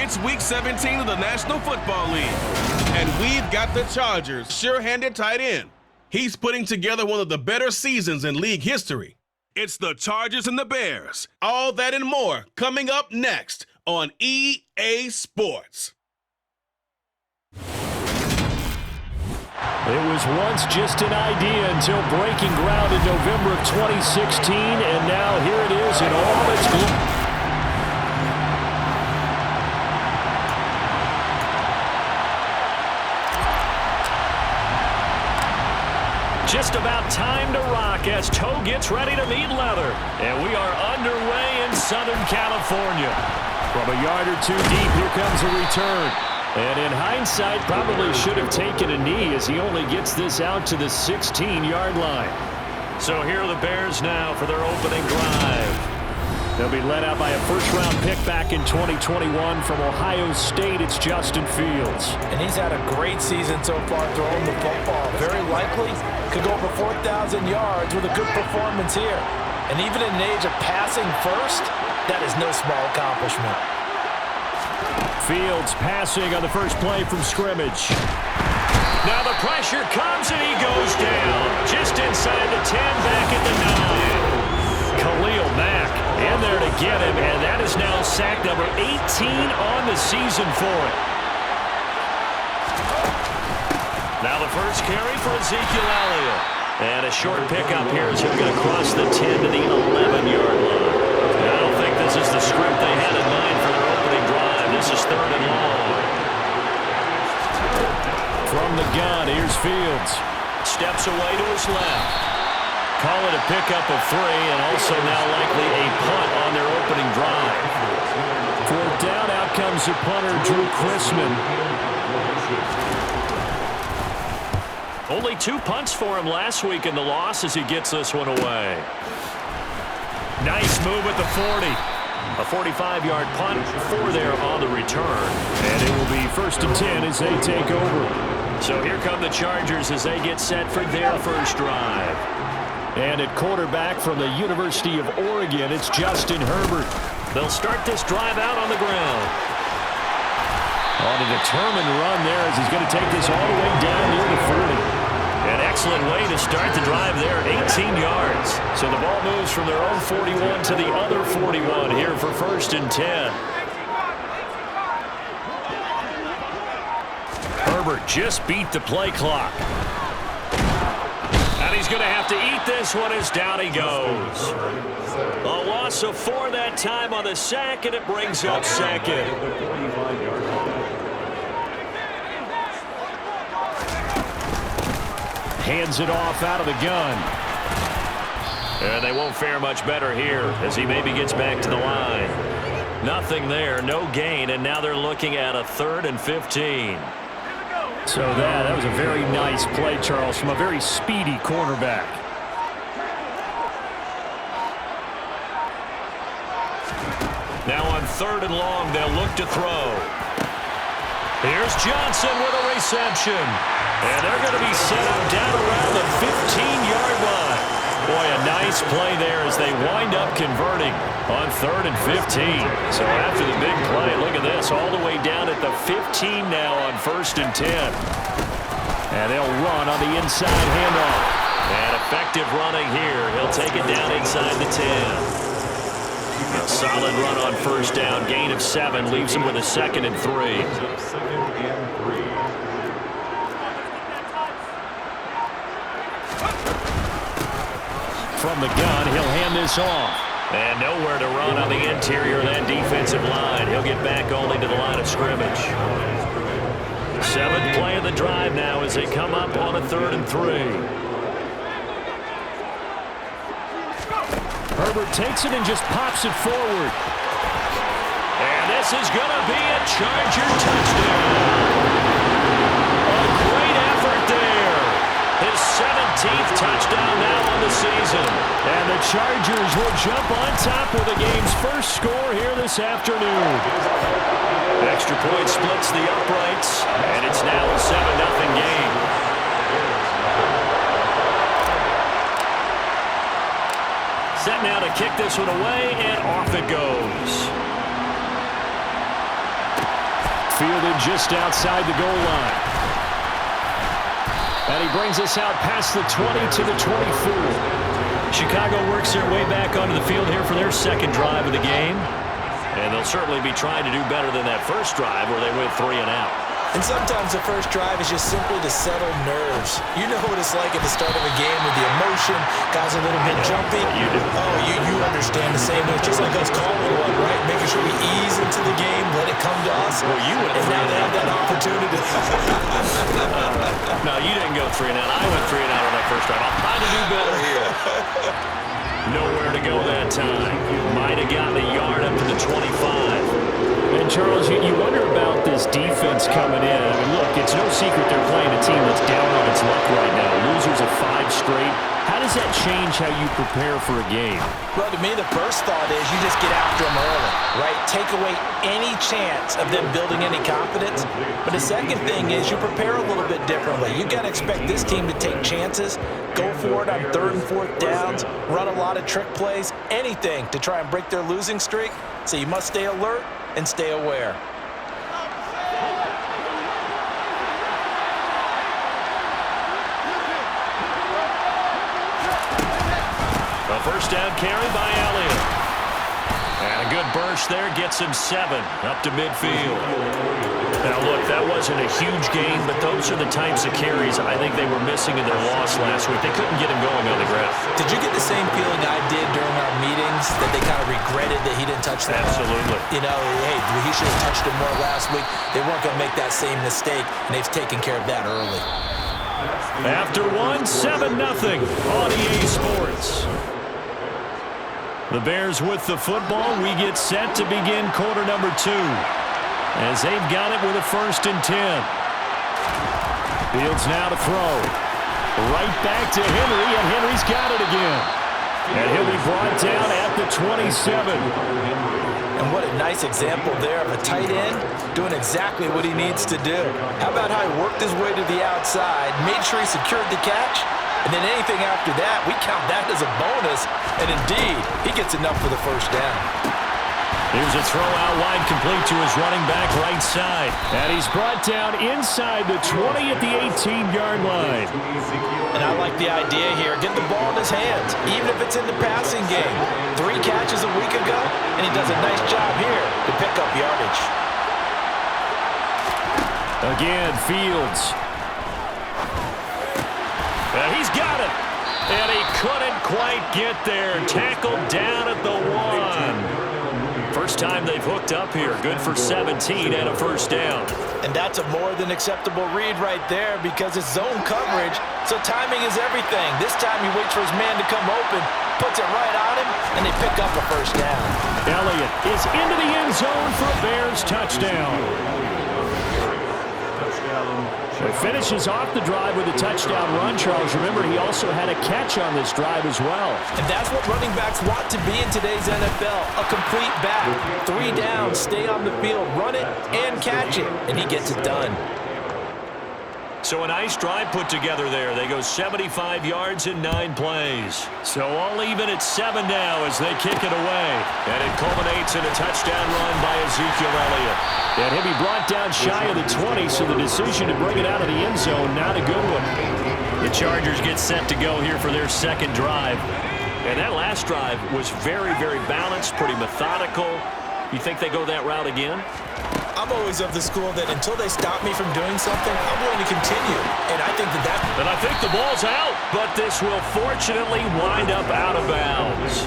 It's Week 17 of the National Football League, and we've got the Chargers' sure-handed tight end. He's putting together one of the better seasons in league history. It's the Chargers and the Bears. All that and more coming up next on EA Sports. It was once just an idea until breaking ground in November of 2016, and now here it is in all its glory. Just about time to rock as toe gets ready to meet leather. And we are underway in Southern California. From a yard or two deep, here comes a return. And in hindsight, probably should have taken a knee as he only gets this out to the 16-yard line. So here are the Bears now for their opening drive. They'll be led out by a first-round pick back in 2021 from Ohio State. It's Justin Fields. And he's had a great season so far throwing the football. Very likely could go over 4,000 yards with a good performance here. And even in an age of passing first, that is no small accomplishment. Fields passing on the first play from scrimmage. Now the pressure comes and he goes down. Just inside the 10, back at the 9. Khalil Mack in there to get him, and that is now sack number 18 on the season for it. Now the first carry for Ezekiel Elliott. And a short pickup here as he'll get across the 10 to the 11-yard line. I don't think this is the script they had in mind for their opening drive. This is 3rd and long. From the gun, here's Fields. Steps away to his left. Call it a pickup of 3, and also now likely a punt on their opening drive. For down, out comes the punter, Drew Chrisman. Only 2 punts for him last week in the loss as he gets this one away. Nice move at the 40. A 45-yard punt, 4 there on the return. And it will be 1st and 10 as they take over. So here come the Chargers as they get set for their first drive. And at quarterback from the University of Oregon, it's Justin Herbert. They'll start this drive out on the ground. On a determined run there as he's going to take this all the way down near the 40. An excellent way to start the drive there, 18 yards. So the ball moves from their own 41 to the other 41 here for 1st and 10. Herbert just beat the play clock. And he's going to have to eat this one as down he goes. A loss of 4 that time on the sack, and it brings up 2nd. Hands it off out of the gun. And they won't fare much better here as he maybe gets back to the line. Nothing there, no gain, and now they're looking at a 3rd and 15. So that was a very nice play, Charles, from a very speedy cornerback. Now on 3rd and long, they'll look to throw. Here's Johnson with a reception. And they're going to be set up down around the 15-yard line. Boy, a nice play there as they wind up converting on 3rd and 15. So after the big play, look at this, all the way down at the 15 now on 1st and 10. And they'll run on the inside handoff. And effective running here. He'll take it down inside the 10. A solid run on 1st down. Gain of 7 leaves him with a 2nd and 3. From the gun, he'll hand this off. And nowhere to run on the interior of that defensive line. He'll get back only to the line of scrimmage. 7th play of the drive now as they come up on a 3rd and 3. Herbert takes it and just pops it forward. And this is going to be a Charger touchdown. A great effort there. His 17th touchdown now on the season. And the Chargers will jump on top with the game's first score here this afternoon. Extra point splits the uprights, and it's now a 7-0 game. Set now to kick this one away, and off it goes. fielded just outside the goal line. And he brings us out past the 20 to the 24. Chicago works their way back onto the field here for their second drive of the game. And they'll certainly be trying to do better than that first drive where they went 3 and out. And sometimes the first drive is just simply to settle nerves. You know what it's like at the start of a game with the emotion, guys a little bit jumpy. You do. Oh, you understand the same way. Just like us calling one, right? Making sure we ease into the game, let it come to us. Well, you went and 3 now and they have out. that opportunity. No, you didn't go 3 and out. I went 3 and out on that first drive. I'll try to do better here. Nowhere to go that time. Might have gotten a yard up to the 25. And, Charles, you wonder about this defense coming in. I mean, look, it's no secret they're playing a team that's down on its luck right now. Losers of 5 straight. How does that change how you prepare for a game? Well, to me, the first thought is you just get after them early, right? Take away any chance of them building any confidence. But the second thing is you prepare a little bit differently. You got to expect this team to take chances, go for it on 3rd and 4th downs, run a lot of trick plays, anything to try and break their losing streak. So you must stay alert and stay aware. A first down carry by Elliott. And a good burst there gets him 7 up to midfield. Now, look, that wasn't a huge gain, but those are the types of carries I think they were missing in their loss last week. They couldn't get him going on the ground. Did you get the same feeling I did during our meetings, that they kind of regretted that he didn't touch that? Absolutely. You know, hey, he should have touched it more last week. They weren't going to make that same mistake, and they've taken care of that early. After 1, 7-0 on EA Sports. The Bears with the football. We get set to begin quarter number 2. As they've got it with a 1st and 10. Fields now to throw. Right back to Henry, and Henry's got it again. And he'll be brought down at the 27. And what a nice example there of a tight end doing exactly what he needs to do. How about how he worked his way to the outside, made sure he secured the catch, and then anything after that, we count that as a bonus. And indeed, he gets enough for the first down. Here's a throw out wide, complete to his running back right side. And he's brought down inside the 20 at the 18-yard line. And I like the idea here. Get the ball in his hands, even if it's in the passing game. 3 catches a week ago, and he does a nice job here to pick up yardage. Again, Fields. He's got it. And he couldn't quite get there. Tackled down at the 1. First time they've hooked up here. Good for 17 and a first down. And that's a more than acceptable read right there because it's zone coverage, so timing is everything. This time he waits for his man to come open, puts it right on him, and they pick up a first down. Elliott is into the end zone for a Bears touchdown. He finishes off the drive with a touchdown run, Charles. Remember, he also had a catch on this drive as well. And that's what running backs want to be in today's NFL, a complete back. 3 downs, stay on the field, run it, and catch it, and he gets it done. So a nice drive put together there. They go 75 yards in 9 plays. So all even at 7 now as they kick it away. And it culminates in a touchdown run by Ezekiel Elliott. And he'll be brought down shy of the 20, so the decision to bring it out of the end zone, not a good one. The Chargers get set to go here for their second drive. And that last drive was very, very balanced, pretty methodical. You think they go that route again? I'm always of the school that until they stop me from doing something, I'm willing to continue. And I think that And I think the ball's out, but this will fortunately wind up out of bounds.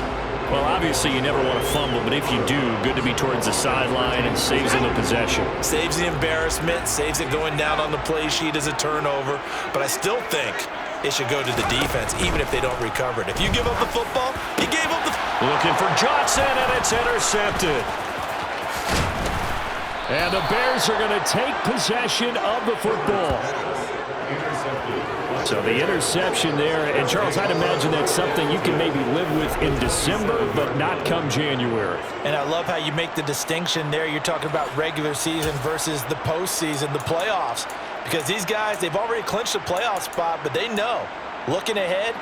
Well, obviously you never want to fumble, but if you do, good to be towards the sideline and saves them a possession. saves the embarrassment, saves it going down on the play sheet as a turnover. But I still think it should go to the defense, even if they don't recover it. If you give up the football, you gave up the... Looking for Johnson, and it's intercepted. And the Bears are going to take possession of the football. So the interception there. And, Charles, I'd imagine that's something you can maybe live with in December, but not come January. And I love how you make the distinction there. You're talking about regular season versus the postseason, the playoffs. Because these guys, they've already clinched a playoff spot, but they know, looking ahead,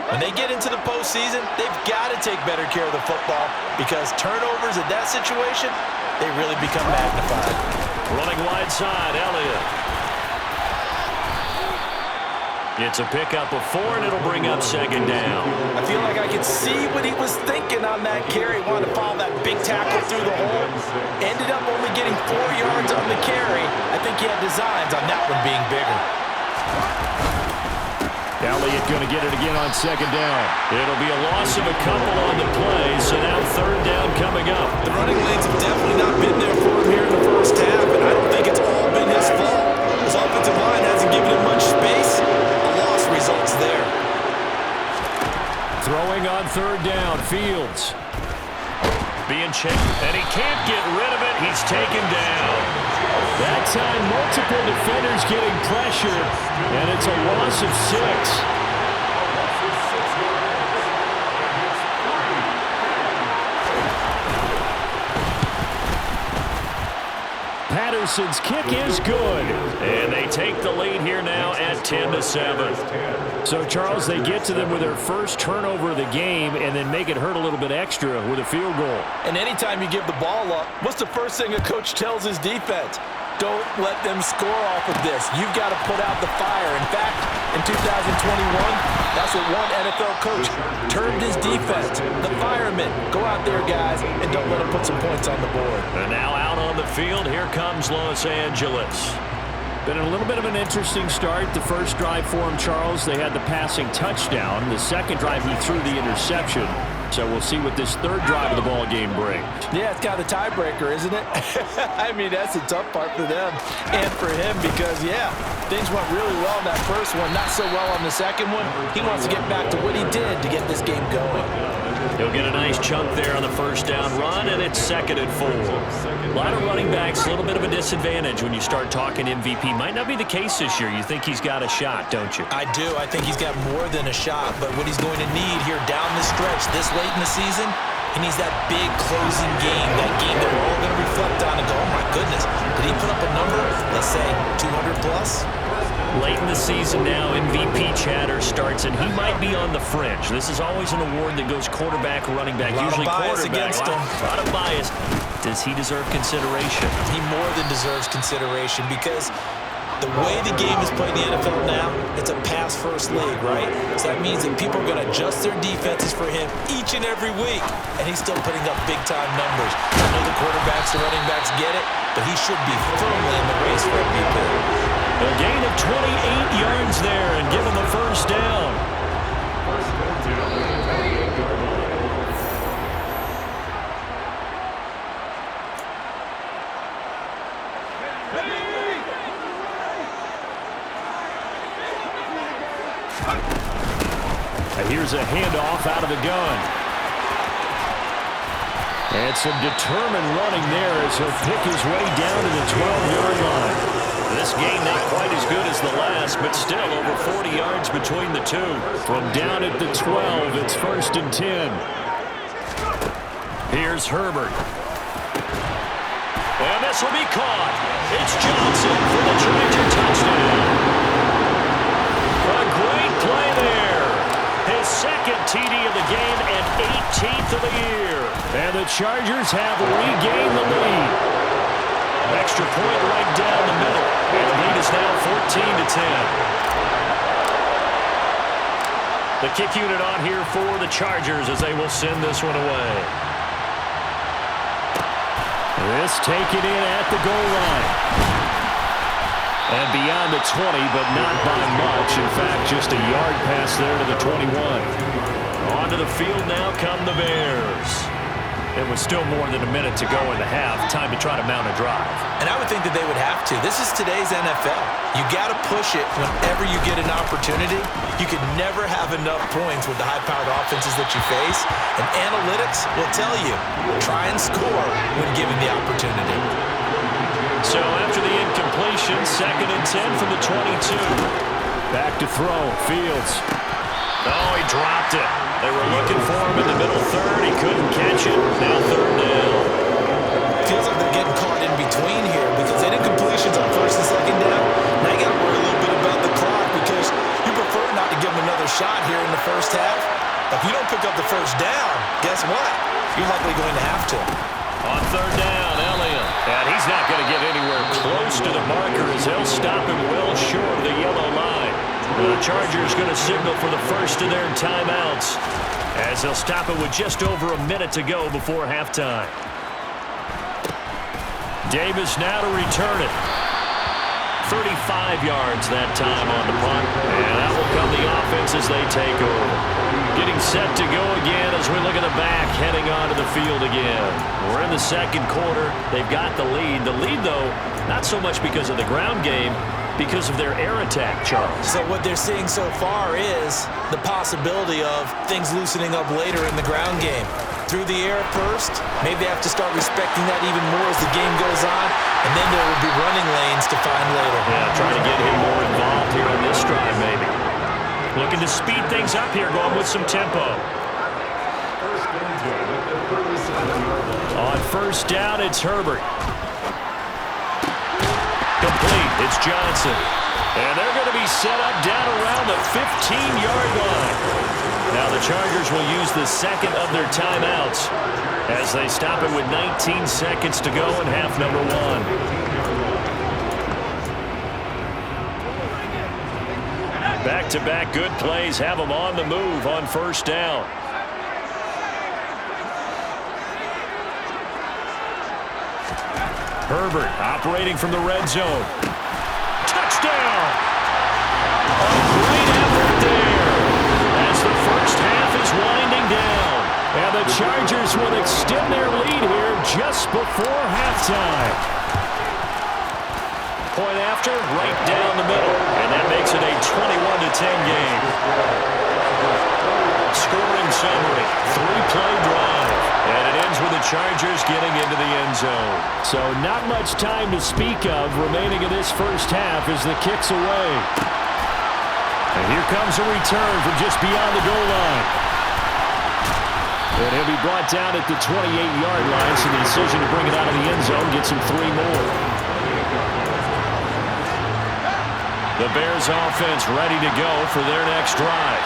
when they get into the postseason, they've got to take better care of the football because turnovers in that situation, they really become magnified. Running wide side, Elliott. It's a pickup of 4, and it'll bring up second down. I feel like I could see what he was thinking on that carry. Wanted to follow that big tackle through the hole. Ended up only getting 4 yards on the carry. I think he had designs on that one being bigger. Elliott going to get it again on second down. It'll be a loss of a couple on the play, so now third down coming up. The running lanes have definitely not been there for him here in the first half, and I don't think it's all been his fault. His offensive line hasn't given him much space. A loss results there. Throwing on third down, Fields. Being checked, and he can't get rid of it. He's taken down. That time, multiple defenders getting pressure, and it's a loss of 6. Patterson's kick is good. And they take the lead here now at 10-7. So, Charles, they get to them with their first turnover of the game and then make it hurt a little bit extra with a field goal. And anytime you give the ball up, what's the first thing a coach tells his defense? Don't let them score off of this. You've got to put out the fire. In fact, in 2021, that's what one NFL coach termed his defense. The firemen. Go out there, guys, and don't let them put some points on the board. And now out on the field, here comes Los Angeles. Been a little bit of an interesting start. The first drive for him, Charles, they had the passing touchdown. The second drive, he threw the interception. So we'll see what this third drive of the ball game brings. Yeah, it's kind of the tiebreaker, isn't it? I mean, that's the tough part for them and for him because, yeah, things went really well in that first one, not so well on the second one. He wants to get back to what he did to get this game going. He'll get a nice chunk there on the first down run, and it's 2nd and 4. A lot of running backs, a little bit of a disadvantage when you start talking MVP. Might not be the case this year. You think he's got a shot, don't you? I do. I think he's got more than a shot, but what he's going to need here down the stretch this late in the season, he needs that big closing game, that game that we're all going to reflect on and go, oh my goodness, did he put up a number, let's say 200 plus? Late in the season now, MVP chatter starts, and he might be on the fringe. This is always an award that goes quarterback, running back, usually quarterback. A lot of bias. Does he deserve consideration? He more than deserves consideration because the way the game is played in the NFL now, it's a pass-first league, right? So that means that people are going to adjust their defenses for him each and every week, and he's still putting up big-time numbers. I know the quarterbacks, the running backs get it, but he should be firmly in the race for MVP. A gain of 28 yards there and give him the first down. Here's a handoff out of the gun. And some determined running there as he'll pick his way down to the 12-yard line. This game not quite as good as the last, but still over 40 yards between the two. From down at the 12, it's 1st and 10. Here's Herbert. And this will be caught. It's Johnson for the Charger touchdown. A great play there. His second TD of the game and 18th of the year. And the Chargers have regained the lead. Extra point right down the middle. And the lead is now 14-10. The kick unit on here for the Chargers as they will send this one away. This taken in at the goal line. And beyond the 20, but not by much. In fact, just a yard pass there to the 21. Onto the field now come the Bears. It was still more than a minute to go in the half. Time to try to mount a drive. And I would think that they would have to. This is today's NFL. You got to push it whenever you get an opportunity. You can never have enough points with the high-powered offenses that you face. And analytics will tell you, try and score when given the opportunity. So after the incompletion, 2nd and 10 from the 22. Back to throw, Fields. Oh, he dropped it. They were looking for him in the middle third. He couldn't catch it. Now 3rd down. Feels like they're getting caught in between here because they did completions on 1st and 2nd down. Now you got to worry a little bit about the clock because you prefer not to give them another shot here in the first half. If you don't pick up the first down, guess what? You're likely going to have to. On 3rd down, Elliott. And he's not going to get anywhere close to the marker as they'll stop him well short of the yellow line. The Chargers going to signal for the first of their timeouts as they'll stop it with just over a minute to go before halftime. Davis now to return it. 35 yards that time on the punt. And that will come the offense as they take over. Getting set to go again as we look at the back, heading onto the field again. We're in the second quarter. They've got the lead. The lead, though, not so much because of the ground game, because of their air attack, Charles. So what they're seeing so far is the possibility of things loosening up later in the ground game. Through the air first, maybe they have to start respecting that even more as the game goes on, and then there will be running lanes to find later. Yeah, trying to get him more involved here on this drive, maybe. Looking to speed things up here, going with some tempo. On first down, it's Herbert. Complete. It's Johnson. And they're going to be set up down around the 15-yard line. Now the Chargers will use the second of their timeouts as they stop it with 19 seconds to go in half number one. Back-to-back good plays have them on the move on first down. Herbert operating from the red zone. Touchdown! A great effort there as the first half is winding down. And the Chargers will extend their lead here just before halftime. Point after, right down the middle. And that makes it a 21-10 game. Scoring summary, 3-play drive. And it ends with the Chargers getting into the end zone. So not much time to speak of remaining in this first half as the kick's away. And here comes a return from just beyond the goal line. And he'll be brought down at the 28-yard line, so the decision to bring it out of the end zone gets him 3 more. The Bears offense ready to go for their next drive.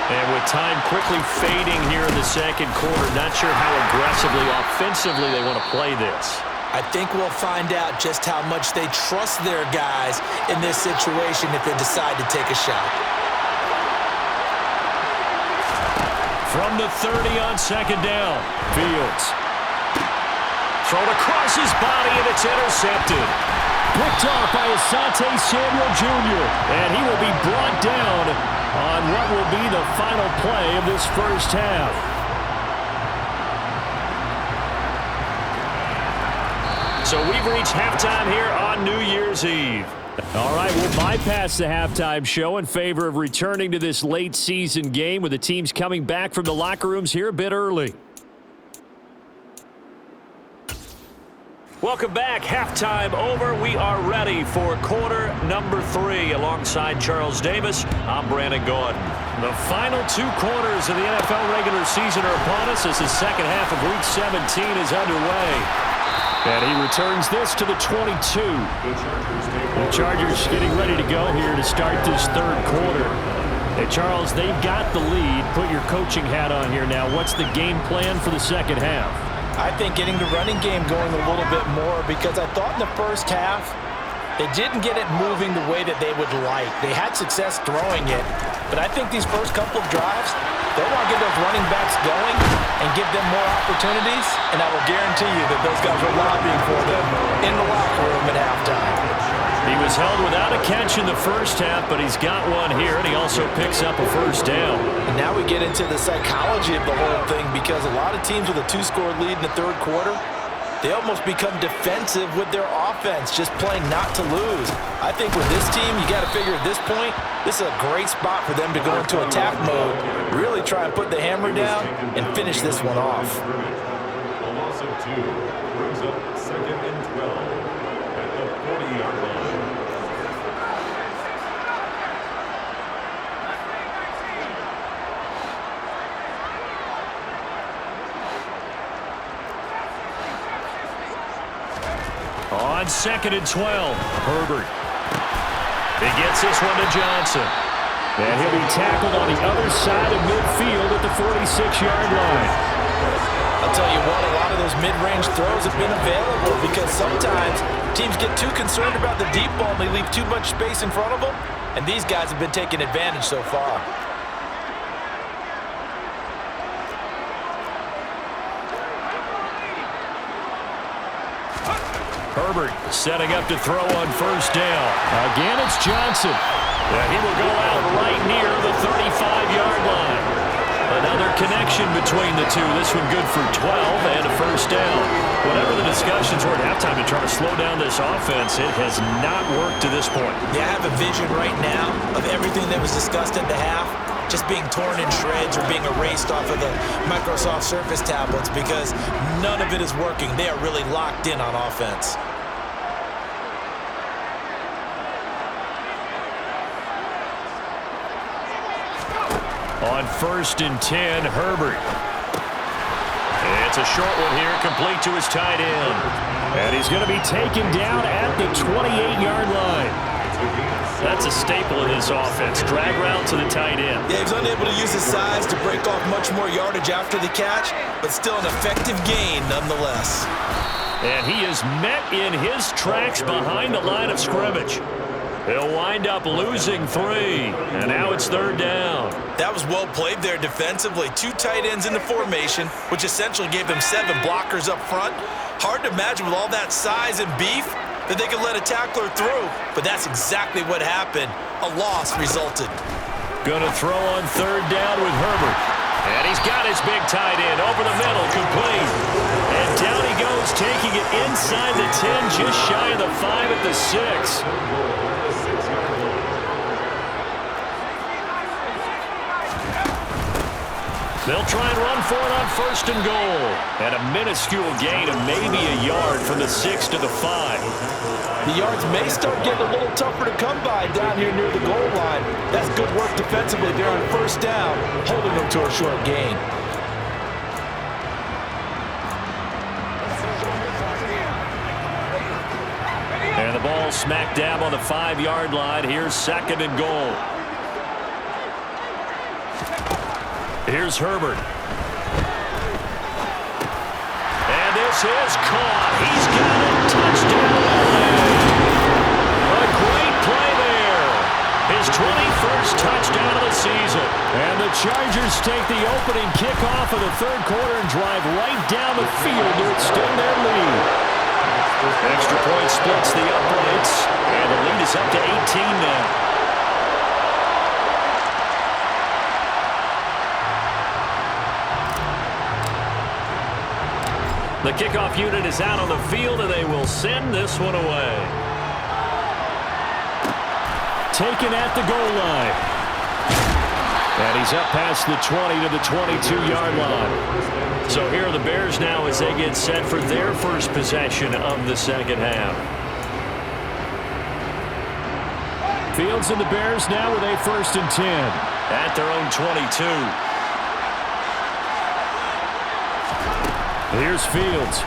And with time quickly fading here in the second quarter, not sure how aggressively, offensively they want to play this. I think we'll find out just how much they trust their guys in this situation if they decide to take a shot. From the 30 on second down, Fields. Thrown across his body, and it's intercepted. Picked off by Asante Samuel Jr., and he will be brought down on what will be the final play of this first half. So we've reached halftime here on New Year's Eve. All right, we'll bypass the halftime show in favor of returning to this late season game with the teams coming back from the locker rooms here a bit early. Welcome back. Halftime over. We are ready for quarter number 3. Alongside Charles Davis, I'm Brandon Gordon. The final 2 quarters of the NFL regular season are upon us as the second half of Week 17 is underway. And he returns this to the 22. The Chargers getting ready to go here to start this third quarter. Hey, Charles, they've got the lead. Put your coaching hat on here now. What's the game plan for the second half? I think getting the running game going a little bit more because I thought in the first half they didn't get it moving the way that they would like. They had success throwing it, but I think these first couple of drives, they want to get those running backs going and give them more opportunities, and I will guarantee you that those guys were lobbying for them in the locker room at halftime. He was held without a catch in the first half, but he's got one here, and he also picks up a first down. And now we get into the psychology of the whole thing because a lot of teams with a 2-score lead in the third quarter, they almost become defensive with their offense, just playing not to lose. I think with this team, you got to figure at this point, this is a great spot for them to go into attack mode, really try and put the hammer down and finish this one off. Also, 2 brings up 2nd and 12 at the 40-yard line. On 2nd and 12, Herbert. He gets this one to Johnson. And he'll be tackled on the other side of midfield at the 46-yard line. I'll tell you what, a lot of those mid-range throws have been available because sometimes teams get too concerned about the deep ball and they leave too much space in front of them, and these guys have been taking advantage so far. Herbert setting up to throw on first down. Again, it's Johnson. And he will go out right near the 35-yard line. Another connection between the two. This one good for 12 and a first down. Whatever the discussions were at halftime to try to slow down this offense, it has not worked to this point. Yeah, I have a vision right now of everything that was discussed at the half just being torn in shreds or being erased off of the Microsoft Surface tablets because none of it is working. They are really locked in on offense. On 1st and 10, Herbert. It's a short one here, complete to his tight end. And he's going to be taken down at the 28-yard line. That's a staple in this offense. Drag route to the tight end. Yeah, he was unable to use his size to break off much more yardage after the catch, but still an effective gain nonetheless. And he is met in his tracks behind the line of scrimmage. He'll wind up losing 3, and now it's 3rd down. That was well played there defensively. 2 tight ends in the formation, which essentially gave him 7 blockers up front. Hard to imagine with all that size and beef that they could let a tackler through, but that's exactly what happened. A loss resulted. Gonna throw on 3rd down with Herbert. And he's got his big tight end over the middle, complete. And down he goes, taking it inside the 10, just shy of the 5 at the 6. They'll try and run for it on 1st and goal. And a minuscule gain of maybe a yard from the 6 to the 5. The yards may start getting a little tougher to come by down here near the goal line. That's good work defensively there on 1st down, holding them to a short gain. And the ball smack dab on the 5-yard line. Here's 2nd and goal. Here's Herbert. And this is caught. He's got it. Touchdown. A great play there. His 21st touchdown of the season. And the Chargers take the opening kickoff of the 3rd quarter and drive right down the field to extend their lead. Extra point splits the uprights. And the lead is up to 18 now. The kickoff unit is out on the field, and they will send this one away. Taken at the goal line. And he's up past the 20 to the 22-yard line. So here are the Bears now as they get set for their first possession of the 2nd half. Fields and the Bears now with a 1st and 10. At their own 22. Here's Fields.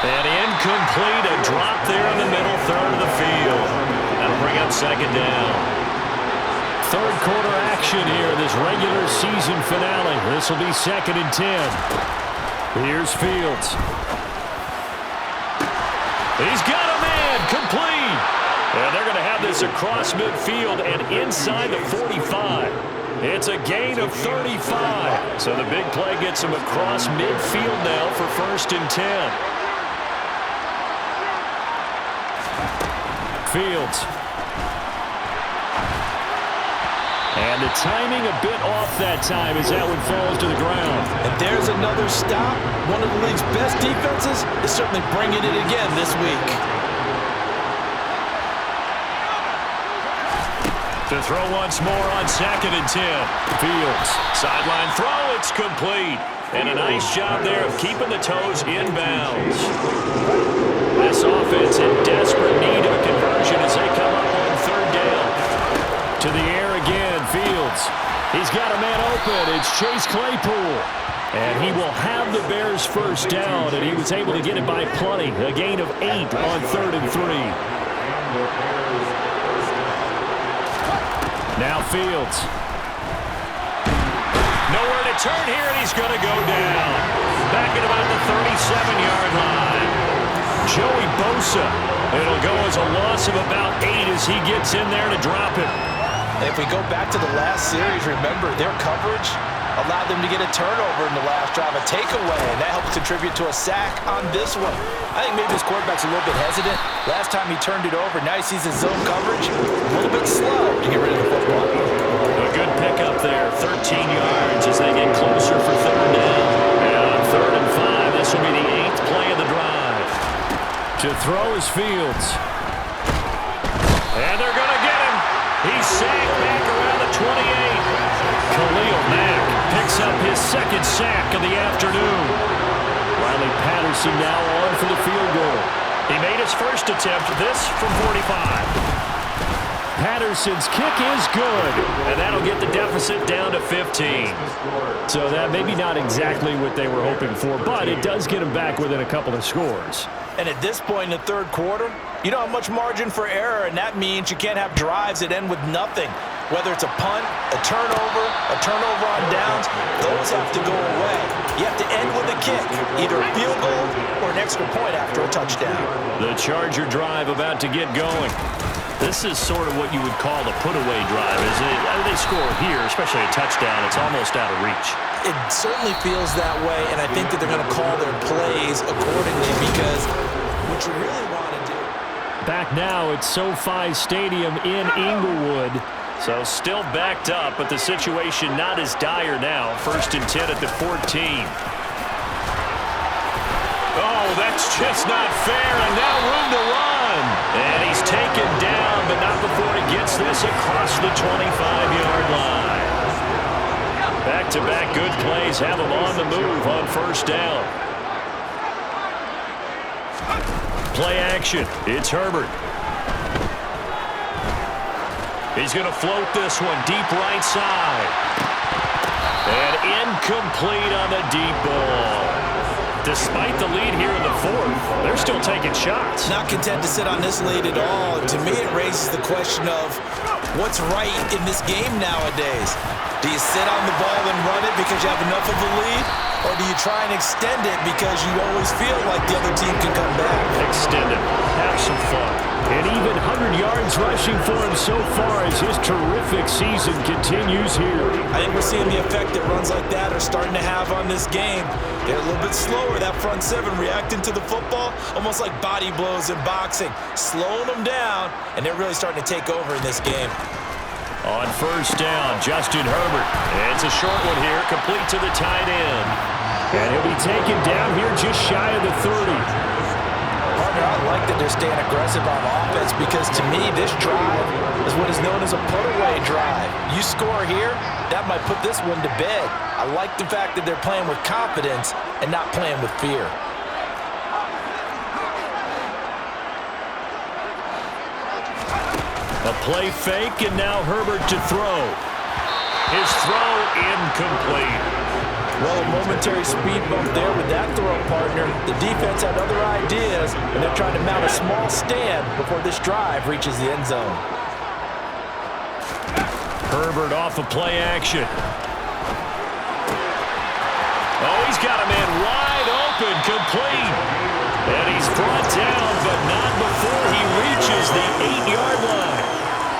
And incomplete. A drop there in the middle 3rd of the field. That'll bring up 2nd down. 3rd quarter action here, this regular season finale. This will be 2nd and 10. Here's Fields. He's got a man, complete. And they're going to have this across midfield and inside the 45. It's a gain of 35. So the big play gets him across midfield now for 1st and 10. Fields. And the timing a bit off that time as that one falls to the ground. And there's another stop. One of the league's best defenses is certainly bringing it again this week. To throw once more on 2nd and 10. Fields. Sideline throw. It's complete. And a nice job there of keeping the toes in bounds. This offense in desperate need of a conversion as they come up on 3rd down. To the air again. Fields. He's got a man open. It's Chase Claypool. And he will have the Bears' first down, and he was able to get it by plenty. A gain of 8 on 3rd and 3. Now Fields. Nowhere to turn here, and he's going to go down. Back at about the 37-yard line. Joey Bosa. It'll go as a loss of about 8 as he gets in there to drop him. If we go back to the last series, remember, their coverage allowed them to get a turnover in the last drive, a takeaway, and that helps contribute to a sack on this one. I think maybe this quarterback's a little bit hesitant. Last time he turned it over, now he sees his zone coverage, a little bit slow to get rid of the football. A good pickup there, 13 yards as they get closer for third down. And on 3rd and 5, this will be the 8th play of the drive. To throw is Fields. And they're going to get him. He's sacked back around the 28. Khalil Mack picks up his 2nd sack of the afternoon. Riley Patterson now on for the field goal. He made his first attempt, this from 45. Patterson's kick is good, and that'll get the deficit down to 15. So that maybe not exactly what they were hoping for, but it does get them back within a couple of scores. And at this point in the 3rd quarter, you don't have much margin for error, and that means you can't have drives that end with nothing. Whether it's a punt, a turnover on downs, those have to go away. You have to end with a kick, either a field goal or an extra point after a touchdown. The Charger drive about to get going. This is sort of what you would call a put-away drive, isn't it? They score here, especially a touchdown. It's almost out of reach. It certainly feels that way, and I think that they're going to call their plays accordingly because what you really want to do. Back now at SoFi Stadium in Inglewood. So still backed up, but the situation not as dire now. 1st and 10 at the 14. Oh, that's just not fair, and now room to run. And he's taken down, but not before he gets this across the 25-yard line. Back-to-back good plays have him on the move on 1st down. Play action. It's Herbert. He's going to float this one deep right side. And incomplete on the deep ball. Despite the lead here in the 4th, they're still taking shots. Not content to sit on this lead at all. To me, it raises the question of what's right in this game nowadays. Do you sit on the ball and run it because you have enough of a lead? Or do you try and extend it because you always feel like the other team can come back? Extend it. Have some fun. And even 100 yards rushing for him so far as his terrific season continues here. I think we're seeing the effect that runs like that are starting to have on this game. They're a little bit slower, that front 7, reacting to the football, almost like body blows in boxing, slowing them down, and they're really starting to take over in this game. On 1st down, Justin Herbert. And it's a short one here, complete to the tight end. And he'll be taken down here just shy of the 30. Partner, I like that they're staying aggressive on offense because to me, this drive is what is known as a put-away drive. You score here, that might put this one to bed. I like the fact that they're playing with confidence and not playing with fear. A play fake, and now Herbert to throw. His throw incomplete. Well, a momentary speed bump there with that throw, partner. The defense had other ideas, and they're trying to mount a small stand before this drive reaches the end zone. Herbert off of play action. Oh, he's got a man wide open, complete. And he's brought down, but not before he reaches the 8-yard line.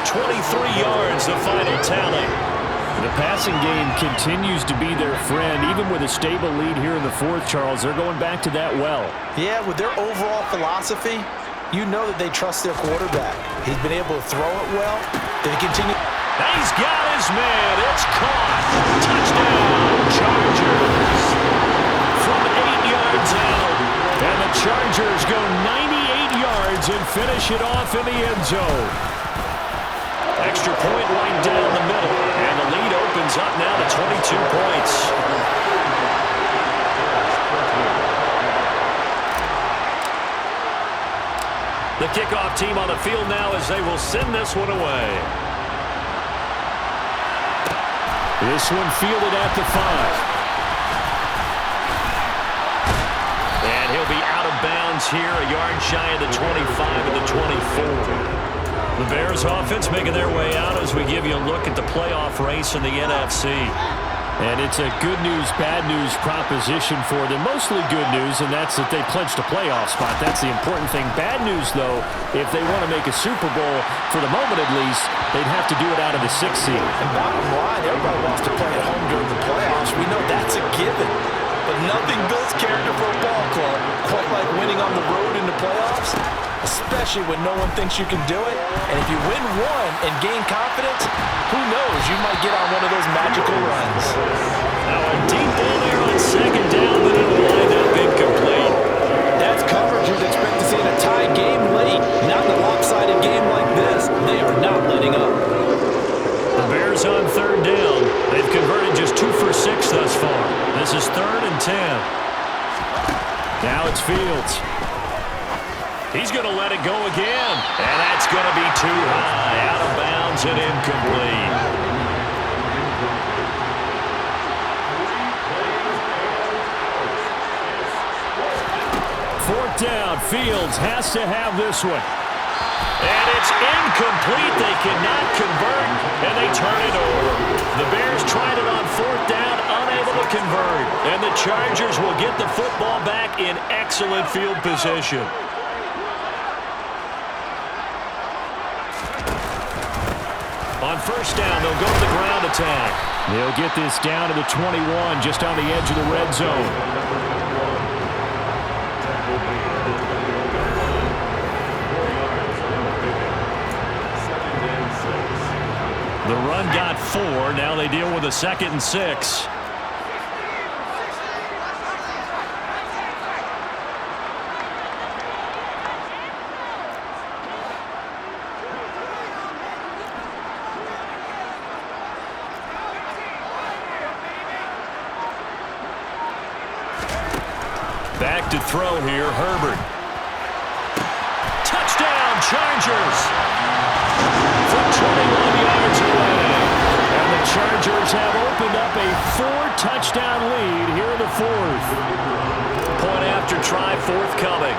23 yards, the final tally. The passing game continues to be their friend. Even with a stable lead here in the 4th, Charles, they're going back to that well. Yeah, with their overall philosophy, you know that they trust their quarterback. He's been able to throw it well. They continue. He's got his man. It's caught. Touchdown, Chargers. From 8 yards out. And the Chargers go 98 yards and finish it off in the end zone. Extra point right down the middle. And the lead opens up now to 22 points. The kickoff team on the field now as they will send this one away. This one fielded at the 5. And he'll be out of bounds here, a yard shy of the 25 and the 24. The Bears offense making their way out as we give you a look at the playoff race in the NFC. And it's a good news, bad news proposition for them. Mostly good news, and that's that they clinched a playoff spot. That's the important thing. Bad news, though, if they want to make a Super Bowl, for the moment at least, they'd have to do it out of the 6th seed. And bottom line, everybody wants to play at home during the playoffs. We know that's a given. But nothing builds character for a ball club quite like winning on the road in the playoffs, especially when no one thinks you can do it. And if you win one and gain confidence, who knows, you might get on one of those magical runs. Now a deep ball there on 2nd down, but it'll wind up incomplete. That's coverage you'd expect to see in a tie game late. Not in a lopsided game like this. They are not letting up. The Bears on 3rd down. They've converted just 2 for 6 thus far. This is 3rd and 10. Now it's Fields. He's going to let it go again. And that's going to be too high. Out of bounds and incomplete. Fourth down. Fields has to have this one. And it's incomplete. They cannot convert, and they turn it over. The Bears tried it on 4th down, unable to convert. And the Chargers will get the football back in excellent field position. On 1st down, they'll go to the ground attack. They'll get this down to the 21, just on the edge of the red zone. The run got 4. Now they deal with a 2nd and 6. Back to throw here, Herbert. Touchdown, Chargers! From 21 yards away. And the Chargers have opened up a 4-touchdown lead here in the 4th. Point after try forthcoming.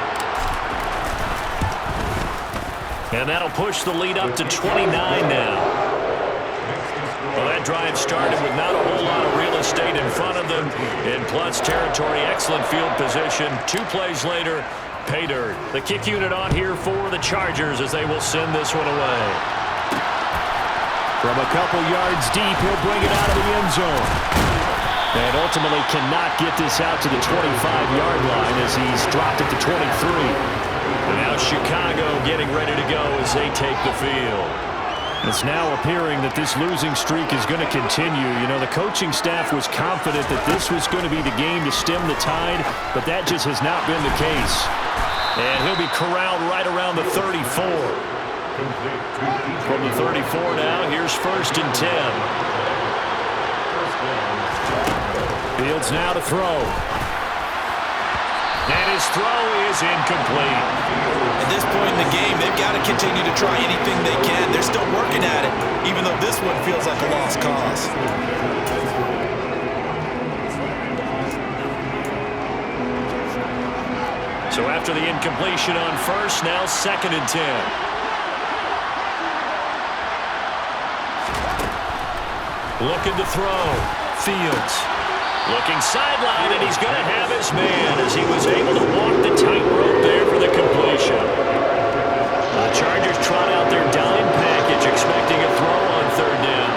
And that'll push the lead up to 29 now. Well, that drive started with not a whole lot of real estate in front of them. In plus territory, excellent field position. 2 plays later, pay dirt. The kick unit on here for the Chargers as they will send this one away. From a couple yards deep, he'll bring it out of the end zone. And ultimately cannot get this out to the 25-yard line as he's dropped it to 23. And now Chicago getting ready to go as they take the field. It's now appearing that this losing streak is going to continue. You know, the coaching staff was confident that this was going to be the game to stem the tide, but that just has not been the case. And he'll be corralled right around the 34. From the 34 now, here's 1st and 10. Fields now to throw. And his throw is incomplete. At this point in the game, they've got to continue to try anything they can. They're still working at it, even though this one feels like a lost cause. So after the incompletion on 1st, now 2nd and 10. Looking to throw. Fields. Looking sideline, and he's going to have his man as he was able to walk the tightrope there for the completion. The Chargers trot out their dime package, expecting a throw on 3rd down.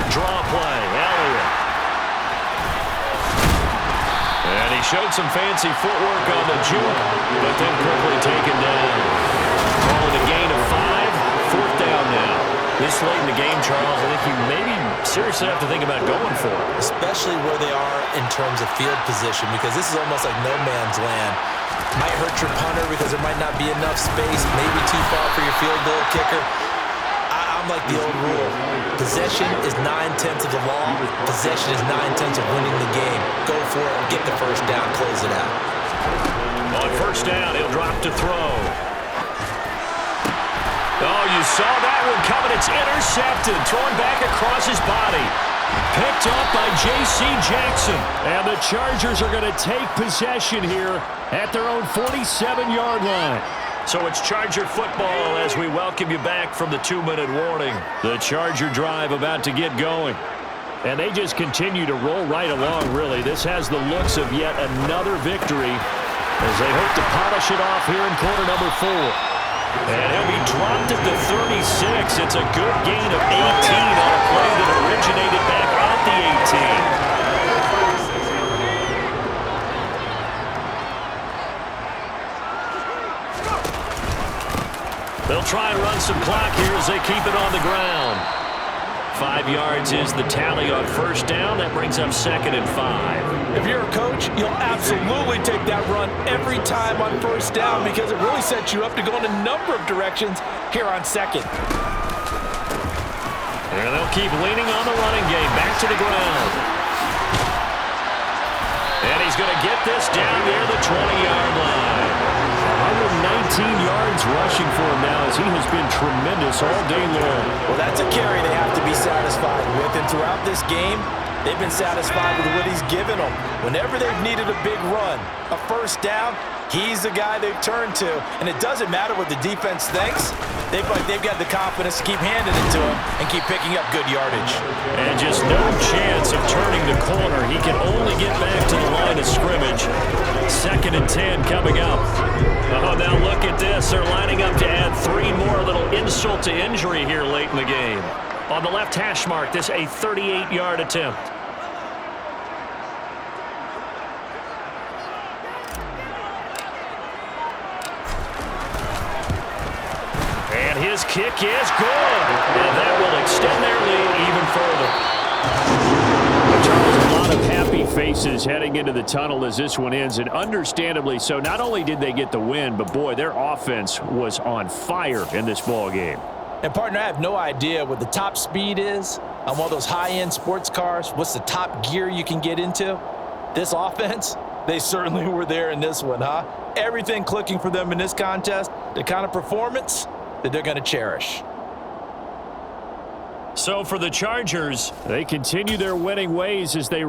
Draw play, Elliott. And he showed some fancy footwork on the juke, but then quickly taken down. Call it a gain of 5, 4th down now. This late in the game, Charles, I think you maybe seriously have to think about going for it. Especially where they are in terms of field position, because this is almost like no man's land. Might hurt your punter because there might not be enough space, maybe too far for your field goal kicker. I'm like the old rule. Possession is 9/10 of the law. Possession is 9/10 of winning the game. Go for it, get the 1st down, close it out. On 1st down, he'll drop to throw. Oh, you saw that one coming. It's intercepted, thrown back across his body. Picked up by J.C. Jackson. And the Chargers are going to take possession here at their own 47-yard line. So it's Charger football as we welcome you back from the 2-minute warning. The Charger drive about to get going. And they just continue to roll right along, really. This has the looks of yet another victory as they hope to polish it off here in quarter number 4. And he'll be dropped at the 36. It's a good gain of 18 on a play that originated back at the 18. They'll try and run some clock here as they keep it on the ground. 5 yards is the tally on first down. That brings up 2nd and 5. If you're a coach, you'll absolutely take that run every time on first down because it really sets you up to go in a number of directions here on 2nd. And they'll keep leaning on the running game. Back to the ground. And he's going to get this down near the 20-yard line. 119 yards rushing for him now as he has been tremendous all day long. Well, that's a carry they have to be satisfied with. And throughout this game, they've been satisfied with what he's given them. Whenever they've needed a big run, a first down, he's the guy they've turned to. And it doesn't matter what the defense thinks. They've got the confidence to keep handing it to him and keep picking up good yardage. And just no chance of turning the corner. He can only get back to the line of scrimmage. 2nd and 10 coming up. Oh, now look at this. They're lining up to add 3 more. A little insult to injury here late in the game. On the left hash mark, this a 38-yard attempt. And his kick is good. And that will extend their lead even further. Charles, a lot of happy faces heading into the tunnel as this one ends, and understandably so. Not only did they get the win, but boy, their offense was on fire in this ball game. And partner, I have no idea what the top speed is on one of those high-end sports cars. What's the top gear you can get into? This offense, they certainly were there in this one, huh? Everything clicking for them in this contest, the kind of performance that they're going to cherish. So for the Chargers, they continue their winning ways as they